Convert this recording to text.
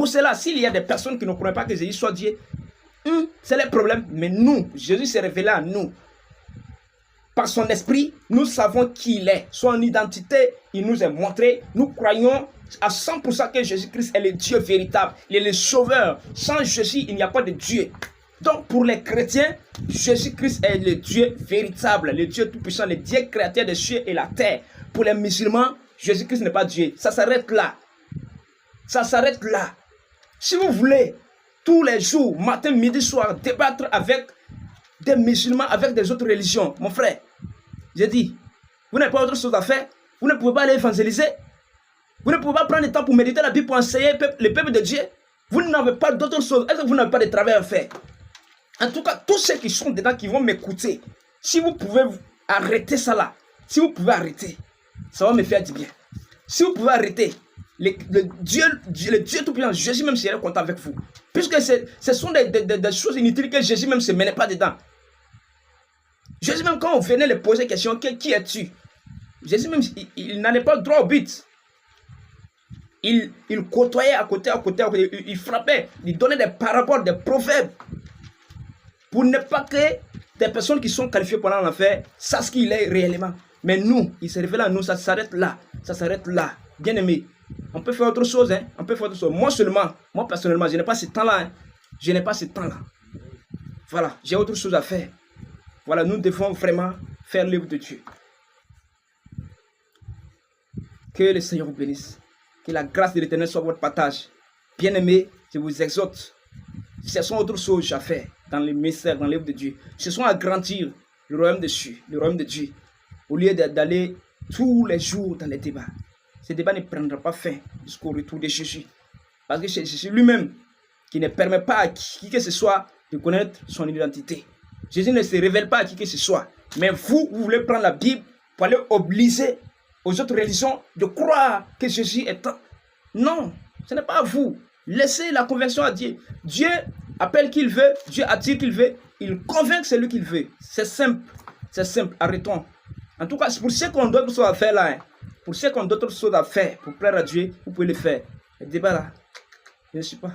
pour cela, s'il y a des personnes qui ne croient pas que Jésus soit Dieu, c'est le problème. Mais nous, Jésus s'est révélé à nous. Par son esprit, nous savons qui il est. Son identité, il nous est montré. Nous croyons à 100% que Jésus-Christ est le Dieu véritable. Il est le sauveur. Sans Jésus, il n'y a pas de Dieu. Donc, pour les chrétiens, Jésus-Christ est le Dieu véritable, le Dieu tout-puissant, le Dieu créateur des cieux et la terre. Pour les musulmans, Jésus-Christ n'est pas Dieu. Ça s'arrête là. Ça s'arrête là. Si vous voulez, tous les jours, matin, midi, soir, débattre avec des musulmans, avec des autres religions, mon frère, j'ai dit, vous n'avez pas autre chose à faire. Vous ne pouvez pas aller évangéliser. Vous ne pouvez pas prendre le temps pour méditer la Bible, pour enseigner le peuple de Dieu. Vous n'avez pas d'autre chose. Est-ce que vous n'avez pas de travail à faire? En tout cas, tous ceux qui sont dedans, qui vont m'écouter, si vous pouvez arrêter ça là, si vous pouvez arrêter, ça va me faire du bien. Si vous pouvez arrêter, le Dieu tout-puissant, Jésus même serait content avec vous. Puisque ce sont des choses inutiles que Jésus même ne se mêlait pas dedans. Jésus même, quand on venait lui poser question, qui es-tu? Jésus même, il n'allait pas droit au but. Il côtoyait à côté, il frappait, il donnait des paraboles, des proverbes. Pour ne pas que des personnes qui sont qualifiées pendant l'enfer sachent qui il est réellement. Mais nous, il se révèle à nous, ça s'arrête là. Ça s'arrête là. Bien aimé, on peut faire autre chose, hein? On peut faire autre chose. Moi personnellement, je n'ai pas ce temps-là. Hein? Je n'ai pas ce temps-là. Voilà, j'ai autre chose à faire. Voilà, nous devons vraiment faire l'œuvre de Dieu. Que le Seigneur vous bénisse. Que la grâce de l'Éternel soit votre partage. Bien aimé, je vous exhorte. Ce sont autre chose à faire dans le mystère, dans l'œuvre de Dieu. Ce sont à grandir le royaume de Dieu. Au lieu d'aller tous les jours dans les débats. Ce débat ne prendra pas fin jusqu'au retour de Jésus. Parce que c'est Jésus lui-même qui ne permet pas à qui que ce soit de connaître son identité. Jésus ne se révèle pas à qui que ce soit. Mais vous voulez prendre la Bible pour aller obliger aux autres religions de croire que Jésus est un. Non, ce n'est pas à vous. Laissez la conversion à Dieu. Dieu appelle qui il veut, Dieu attire qui il veut, il convainc celui qu'il veut. C'est simple, arrêtons. En tout cas, pour ceux qui ont d'autres choses à faire là, hein, pour ceux qui ont d'autres choses à faire pour plaire à Dieu, vous pouvez le faire. Le débat là, je ne suis pas.